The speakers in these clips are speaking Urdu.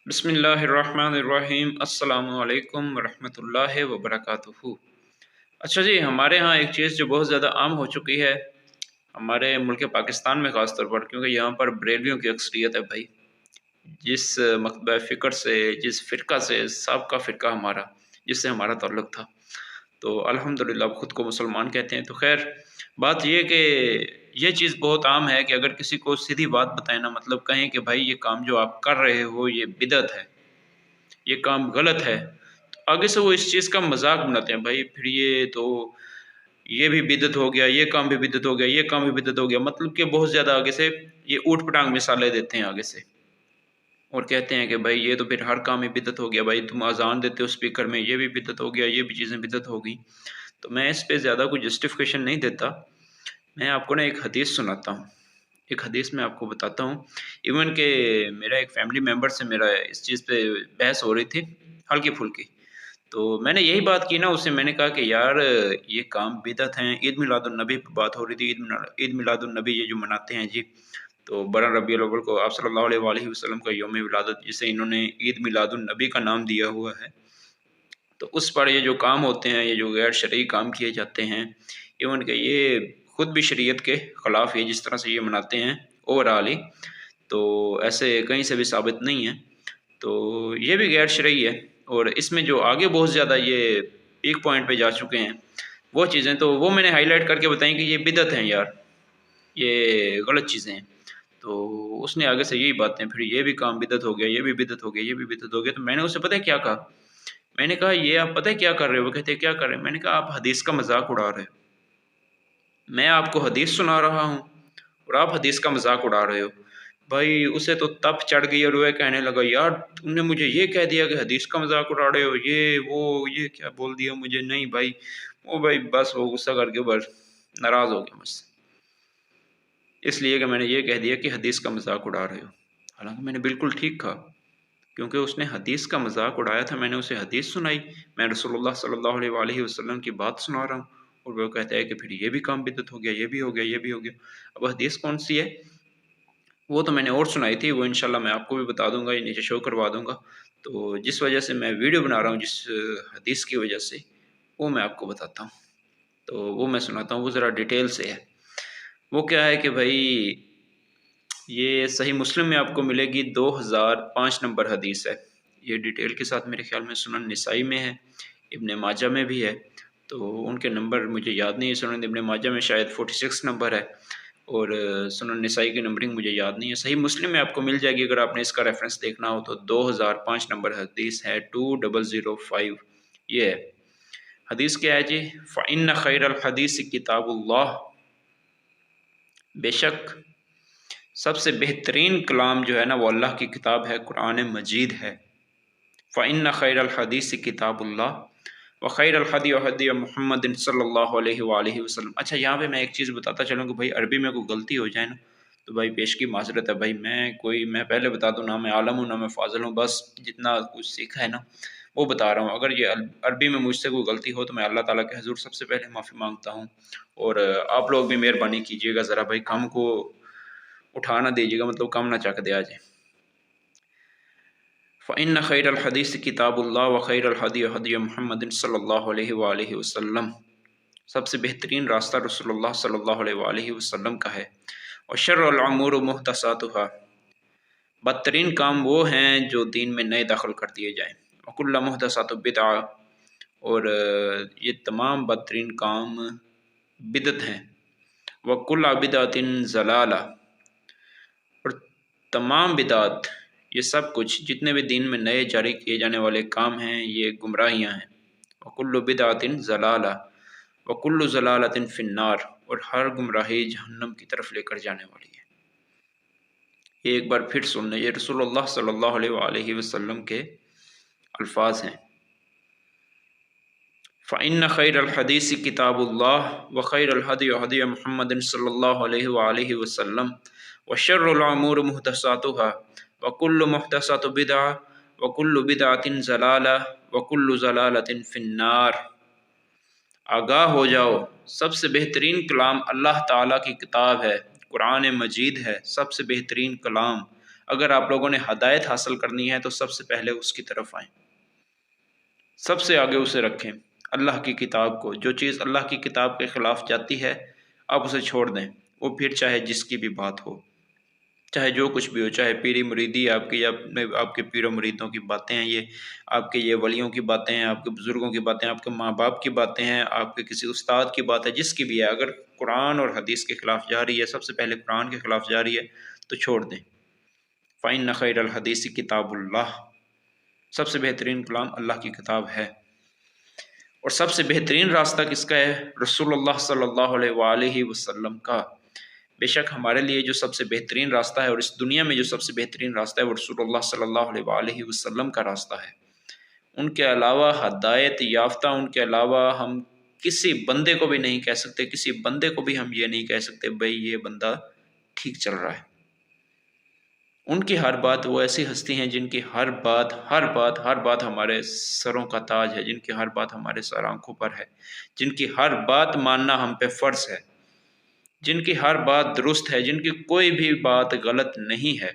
بسم اللہ الرحمن الرحیم السلام علیکم ورحمۃ اللہ وبرکاتہ۔ اچھا جی، ہمارے ہاں ایک چیز جو بہت زیادہ عام ہو چکی ہے ہمارے ملک پاکستان میں خاص طور پر، کیونکہ یہاں پر بریلویوں کی اکثریت ہے بھائی، جس مکتبہ فکر سے، جس فرقہ سے، سابقہ فرقہ ہمارا جس سے ہمارا تعلق تھا، تو الحمدللہ خود کو مسلمان کہتے ہیں۔ تو خیر بات یہ کہ یہ چیز بہت عام ہے کہ اگر کسی کو سیدھی بات بتائیں نا، مطلب کہیں کہ بھائی یہ کام جو آپ کر رہے ہو یہ بدعت ہے، یہ کام غلط ہے، تو آگے سے وہ اس چیز کا مذاق بناتے ہیں، بھائی پھر یہ تو یہ بھی بدعت ہو گیا، یہ کام بھی بدعت ہو گیا، یہ کام بھی بدعت ہو گیا، مطلب کہ بہت زیادہ آگے سے یہ اوٹ پٹانگ مثالیں دیتے ہیں آگے سے، اور کہتے ہیں کہ بھائی یہ تو پھر ہر کام میں بدعت ہو گیا، بھائی تم اذان دیتے ہو اسپیکر میں، یہ بھی بدعت ہو گیا، یہ بھی چیزیں بدعت ہو گئی۔ تو میں اس پہ زیادہ کوئی جسٹیفیکیشن نہیں دیتا، میں آپ کو نا ایک حدیث سناتا ہوں، ایک حدیث میں آپ کو بتاتا ہوں۔ ایون کہ میرا ایک فیملی ممبر سے میرا اس چیز پہ بحث ہو رہی تھی ہلکی پھلکی، تو میں نے یہی بات کی نا اسے، میں نے کہا کہ یار یہ کام بدعت ہیں۔ عید میلاد النبی پہ بات ہو رہی تھی، عید میلاد النبی یہ جو مناتے ہیں جی، تو 12 ربیع الاول کو آپ صلی اللہ علیہ وآلہ وسلم کا یوم ولادت، جسے انہوں نے عید میلاد النبی کا نام دیا ہوا ہے، تو اس پر یہ جو کام ہوتے ہیں، یہ جو غیر شرعی کام کیے جاتے ہیں، ایون کہ یہ خود بھی شریعت کے خلاف ہے جس طرح سے یہ مناتے ہیں اوورال ہی، تو ایسے کہیں سے بھی ثابت نہیں ہے، تو یہ بھی غیر شرعی ہے۔ اور اس میں جو آگے بہت زیادہ یہ پیک پوائنٹ پہ جا چکے ہیں وہ چیزیں، تو وہ میں نے ہائی لائٹ کر کے بتائیں کہ یہ بدعت ہیں یار، یہ غلط چیزیں ہیں۔ تو اس نے آگے سے یہی باتیں، پھر یہ بھی کام بدعت ہو گیا، یہ بھی بدعت ہو گیا، یہ بھی بدعت ہو گیا، تو میں نے اسے پتہ ہے کیا کہا، میں نے کہا یہ آپ پتہ ہے کیا کر رہے ہو؟ وہ کہتے ہیں کیا کر رہے ہیں؟ میں نے کہا آپ حدیث کا مذاق اڑا رہے ہو، میں آپ کو حدیث سنا رہا ہوں اور آپ حدیث کا مذاق اڑا رہے ہو۔ بھائی اسے تو تپ چڑھ گئی اور وہ کہنے لگا یار تم نے مجھے یہ کہہ دیا کہ حدیث کا مذاق اڑا رہے ہو، یہ وہ یہ کیا بول دیا مجھے، نہیں بھائی وہ بھائی بس وہ غصہ کر کے بس ناراض ہو گیا مجھ سے، اس لیے کہ میں نے یہ کہہ دیا کہ حدیث کا مذاق اڑا رہے ہو، حالانکہ میں نے بالکل ٹھیک کہا، کیونکہ اس نے حدیث کا مذاق اڑایا تھا، میں نے اسے حدیث سنائی، میں رسول اللہ صلی اللہ علیہ وآلہ وسلم کی بات سنا رہا ہوں، اور وہ کہتا ہے کہ پھر یہ بھی کام بدعت ہو گیا، یہ بھی ہو گیا، یہ بھی ہو گیا۔ اب حدیث کون سی ہے وہ تو میں نے اور سنائی تھی، وہ انشاءاللہ میں آپ کو بھی بتا دوں گا، یہ نیچے شو کروا دوں گا، تو جس وجہ سے میں ویڈیو بنا رہا ہوں جس حدیث کی وجہ سے، وہ میں آپ کو بتاتا ہوں، تو وہ میں سناتا ہوں، وہ ذرا ڈیٹیل سے ہے۔ وہ کیا ہے کہ بھائی یہ صحیح مسلم میں آپ کو ملے گی 2005 نمبر حدیث ہے، یہ ڈیٹیل کے ساتھ میرے خیال میں سنن نسائی میں ہے، ابن ماجہ میں بھی ہے، تو ان کے نمبر مجھے یاد نہیں ہے، سنن ابن ماجہ میں شاید 46 نمبر ہے، اور سنن نسائی کی نمبرنگ مجھے یاد نہیں ہے۔ صحیح مسلم میں آپ کو مل جائے گی اگر آپ نے اس کا ریفرنس دیکھنا ہو تو، 2005 نمبر حدیث ہے، 2005 یہ ہے۔ حدیث کیا ہے جی؟ فَإِنَّ خَيْرَ الْحَدِيثِ کتاب اللہ، بے شک سب سے بہترین کلام جو ہے نا وہ اللہ کی کتاب ہے، قرآن مجید ہے۔ فَإِنَّ خَيْرَ الْحَدِيثِ کتاب اللہ وَخَيْرَ الْحَدِيِ هَدْيُ مُحَمَّدٍ صلی اللہ علیہ وآلہ وسلم۔ اچھا یہاں پہ میں ایک چیز بتاتا چلوں کہ بھائی عربی میں کوئی غلطی ہو جائے نا تو بھائی پیش کی معذرت ہے، بھائی میں پہلے بتا دوں نہ میں عالم ہوں نہ میں فاضل ہوں، بس جتنا کچھ سیکھا ہے نا وہ بتا رہا ہوں، اگر یہ عربی میں مجھ سے کوئی غلطی ہو تو میں اللہ تعالیٰ کے حضور سب سے پہلے معافی مانگتا ہوں، اور آپ لوگ بھی مہربانی کیجیے گا ذرا بھائی کام کو اٹھا نہ دیجیے گا، مطلب کم نہ چک دے آ جائے۔ فَإِنَّ خَيْرَ الْحَدِيثِ کتاب اللہ وَخَيْرَ الْحَدِيِ هَدْيُ مُحَمَّدٍ صلی اللہ علیہ وآلہ وسلم، سب سے بہترین راستہ رسول اللہ صلی اللہ علیہ وآلہ وسلم کا ہے۔ وَشَرُّ الْأُمُورِ مُحْدَثَاتُهَا، بدترین کام وہ ہیں جو دین میں نئے داخل کر دیے جائیں۔ وَكُلُّ مُحْدَثَةٍ بِدْعَةٍ، اور یہ تمام بدترین کام بدعت ہیں۔ وَكُلُّ بِدْعَةٍ ضَلَالَةٍ، اور تمام بدعات، یہ سب کچھ جتنے بھی دین میں نئے جاری کیے جانے والے کام ہیں یہ گمراہیاں ہیں۔ وَكُلُّ بِدْعَةٍ ضَلَالَةٍ وَكُلُّ ضَلَالَةٍ فِي النَّارِ، اور ہر گمراہی جہنم کی طرف لے کر جانے والی ہے۔ یہ ایک بار پھر سن لیں، یہ رسول اللہ صلی اللہ علیہ وآلہ وسلم کے الفاظ ہیں۔ فَإِنَّ خَيْرَ الْحَدِيثِ كِتَابُ اللَّهِ وَخَيْرَ الْهَدْيِ هَدْيُ مُحَمَّدٍ صلی اللہ علیہ وآلہ وسلم وَشَرُّ الْأُمُورِ مُحْدَثَاتُهَا وَكُلُّ مُحْدَثَةٍ بِدْعَةٍ وَكُلُّ بِدْعَةٍ ضَلَالَةٍ وَكُلُّ ضَلَالَةٍ فِي النَّارِ، آگاہ ہو جاؤ سب سے بہترین کلام اللہ تعالیٰ کی کتاب ہے، قرآن مجید ہے، سب سے بہترین کلام اگر آپ لوگوں نے ہدایت حاصل کرنی ہے تو سب سے پہلے اس کی طرف آئیں، سب سے آگے اسے رکھیں، اللہ کی کتاب کو۔ جو چیز اللہ کی کتاب کے خلاف جاتی ہے آپ اسے چھوڑ دیں، وہ پھر چاہے جس کی بھی بات ہو، چاہے جو کچھ بھی ہو، چاہے پیری مریدی آپ کی، یا آپ کے پیر و مریدوں کی باتیں ہیں، یہ آپ کے یہ ولیوں کی باتیں ہیں، آپ کے بزرگوں کی باتیں، آپ کے ماں باپ کی باتیں ہیں، آپ کے کسی استاد کی بات ہے، جس کی بھی ہے، اگر قرآن اور حدیث کے خلاف جا رہی ہے، سب سے پہلے قرآن کے خلاف جا رہی ہے تو چھوڑ دیں۔ فَإِنَّ خَيْرَ الْحَدِيثِ کتاب اللہ، سب سے بہترین کلام اللہ کی کتاب ہے۔ اور سب سے بہترین راستہ کس کا ہے؟ رسول اللہ صلی اللہ علیہ وآلہ وسلم کا۔ بے شک ہمارے لیے جو سب سے بہترین راستہ ہے، اور اس دنیا میں جو سب سے بہترین راستہ ہے، وہ رسول اللہ صلی اللہ علیہ وآلہ وسلم کا راستہ ہے۔ ان کے علاوہ ہدایت یافتہ، ان کے علاوہ ہم کسی بندے کو بھی نہیں کہہ سکتے، کسی بندے کو بھی ہم یہ نہیں کہہ سکتے بھئی یہ بندہ ٹھیک چل رہا ہے۔ ان کی ہر بات، وہ ایسی ہستی ہیں جن کی ہر بات ہمارے سروں کا تاج ہے، جن کی ہر بات ہمارے سر آنکھوں پر ہے، جن کی ہر بات ماننا ہم پہ فرض ہے، جن کی ہر بات درست ہے، جن کی کوئی بھی بات غلط نہیں ہے،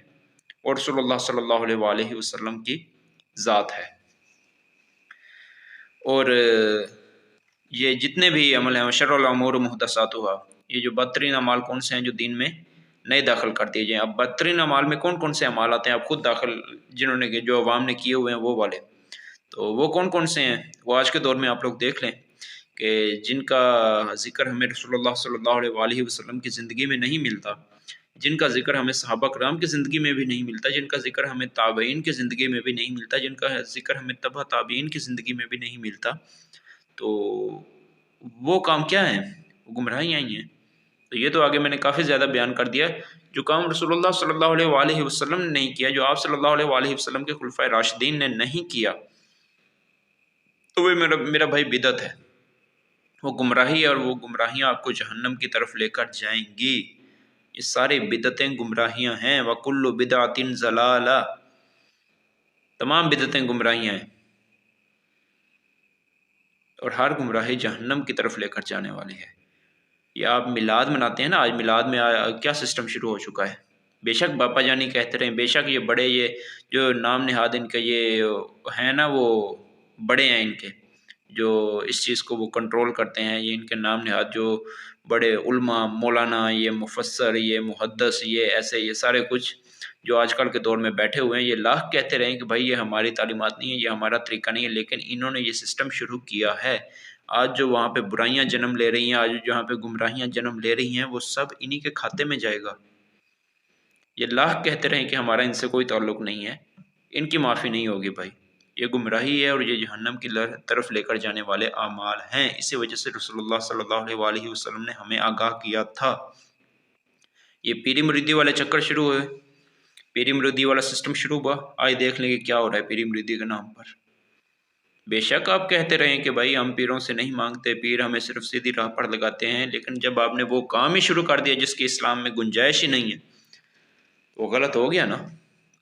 اور رسول اللہ صلی اللہ علیہ وآلہ وسلم کی ذات ہے۔ اور یہ جتنے بھی عمل ہیں، شر الامور محدثاتھا، یہ جو بدترین اعمال کون سے ہیں جو دین میں نئے داخل کر دیے جائیں۔ اب بدترین اعمال میں کون کون سے اعمال آتے ہیں؟ آپ خود داخل، جنہوں نے، جو عوام نے کیے ہوئے ہیں وہ والے، تو وہ کون کون سے ہیں وہ آج کے دور میں آپ لوگ دیکھ لیں کہ جن کا ذکر ہمیں رسول اللہ صلی اللہ علیہ وآلہ وسلم کی زندگی میں نہیں ملتا، جن کا ذکر ہمیں صحابہ کرام کی زندگی میں بھی نہیں ملتا، جن کا ذکر ہمیں تابعین کی زندگی میں بھی نہیں ملتا، جن کا ذکر ہمیں تبع تابعین کی زندگی میں بھی نہیں ملتا، تو وہ کام کیا ہیں؟ وہ گمراہیاں ہی ہیں۔ تو یہ تو آگے میں نے کافی زیادہ بیان کر دیا، جو کام رسول اللہ صلی اللہ علیہ وآلہ وسلم نے نہیں کیا، جو آپ صلی اللہ علیہ وآلہ وسلم کے خلفائے راشدین نے نہیں کیا، تو وہ میرا بھائی بدعت ہے، وہ گمراہی ہے، اور وہ گمراہیاں آپ کو جہنم کی طرف لے کر جائیں گی۔ یہ سارے بدعتیں گمراہیاں ہیں، وَكُلُّ بِدْعَةٍ ضَلَالَةٍ، تمام بدعتیں گمراہیاں ہیں، اور ہر گمراہی جہنم کی طرف لے کر جانے والی ہے۔ یہ آپ میلاد مناتے ہیں نا، آج میلاد میں کیا سسٹم شروع ہو چکا ہے؟ بے شک باپا جانی کہتے رہیں، بے شک یہ بڑے، یہ جو نام نہاد ان کے یہ ہیں نا، وہ بڑے ہیں ان کے، جو اس چیز کو وہ کنٹرول کرتے ہیں، یہ ان کے نام نہاد جو بڑے علماء، مولانا، یہ مفسر، یہ محدث، یہ ایسے، یہ سارے کچھ جو آج کل کے دور میں بیٹھے ہوئے ہیں، یہ لاکھ کہتے رہیں کہ بھائی یہ ہماری تعلیمات نہیں ہے، یہ ہمارا طریقہ نہیں ہے، لیکن انہوں نے یہ سسٹم شروع کیا ہے۔ آج جو وہاں پہ برائیاں جنم لے رہی ہیں، آج جہاں پہ گمراہیاں جنم لے رہی ہیں، وہ سب انہی کے کھاتے میں جائے گا۔ یہ لاکھ کہتے رہیں کہ ہمارا ان سے کوئی تعلق نہیں ہے، ان کی معافی نہیں ہوگی بھائی، یہ گمراہی ہے، اور یہ جہنم کی طرف لے کر جانے والے اعمال ہیں۔ اسی وجہ سے رسول اللہ صلی اللہ علیہ وآلہ وسلم نے ہمیں آگاہ کیا تھا۔ یہ پیری مریدی والے چکر شروع ہوئے، پیری مریدی والا سسٹم شروع ہوا، آج دیکھ لیں کہ کیا ہو رہا ہے پیری مریدی کے نام پر۔ بے شک آپ کہتے رہیں کہ بھائی ہم پیروں سے نہیں مانگتے، پیر ہمیں صرف سیدھی راہ پر لگاتے ہیں، لیکن جب آپ نے وہ کام ہی شروع کر دیا جس کی اسلام میں گنجائش ہی نہیں ہے، وہ غلط ہو گیا نا،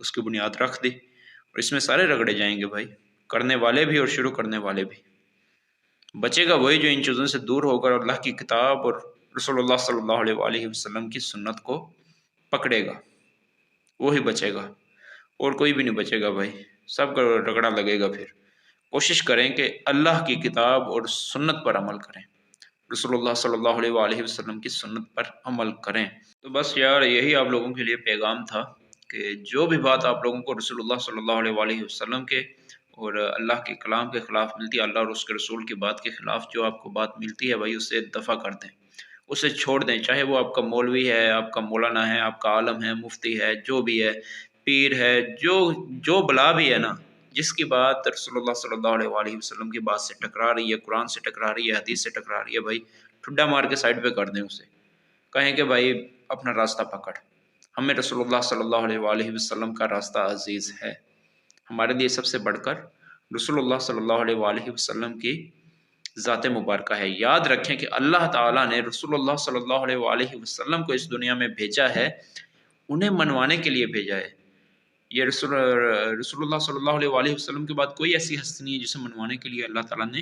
اس کی بنیاد رکھ دی، اور اس میں سارے رگڑے جائیں گے بھائی، کرنے والے بھی اور شروع کرنے والے بھی۔ بچے گا وہی جو ان چیزوں سے دور ہو کر اللہ کی کتاب اور رسول اللہ صلی اللہ علیہ وآلہ وسلم کی سنت کو پکڑے گا، وہی بچے گا، اور کوئی بھی نہیں بچے گا بھائی، سب کا رگڑا لگے گا۔ پھر کوشش کریں کہ اللہ کی کتاب اور سنت پر عمل کریں، رسول اللہ صلی اللہ علیہ وآلہ وسلم کی سنت پر عمل کریں۔ تو بس یار یہی آپ لوگوں کے لیے پیغام تھا کہ جو بھی بات آپ لوگوں کو رسول اللہ صلی اللہ علیہ وآلہ وسلم کے اور اللہ کے کلام کے خلاف ملتی ہے، اللہ اور اس کے رسول کی بات کے خلاف جو آپ کو بات ملتی ہے بھائی، اسے دفع کر دیں، اسے چھوڑ دیں، چاہے وہ آپ کا مولوی ہے، آپ کا مولانا ہے، آپ کا عالم ہے، مفتی ہے، جو بھی ہے، پیر ہے، جو بلا بھی ہے نا، جس کی بات رسول اللہ صلی اللہ علیہ وآلہ وسلم کی بات سے ٹکرا رہی ہے، قرآن سے ٹکرا رہی ہے، حدیث سے ٹکرا رہی ہے، بھائی ٹھڈا مار کے سائڈ پہ کر دیں اسے، کہیں کہ بھائی اپنا راستہ پکڑ، ہمیں رسول اللہ صلی اللہ علیہ وآلہ وسلم کا راستہ عزیز ہے، ہمارے لیے سب سے بڑھ کر رسول اللہ صلی اللہ علیہ وآلہ وسلم کی ذات مبارکہ ہے۔ یاد رکھیں کہ اللہ تعالیٰ نے رسول اللہ صلی اللہ علیہ وآلہ وسلم کو اس دنیا میں بھیجا ہے، انہیں منوانے کے لیے بھیجا ہے۔ یہ رسول اللہ صلی اللہ علیہ وآلہ وسلم کے بعد کوئی ایسی ہستی نہیں ہے جسے منوانے کے لیے اللہ تعالیٰ نے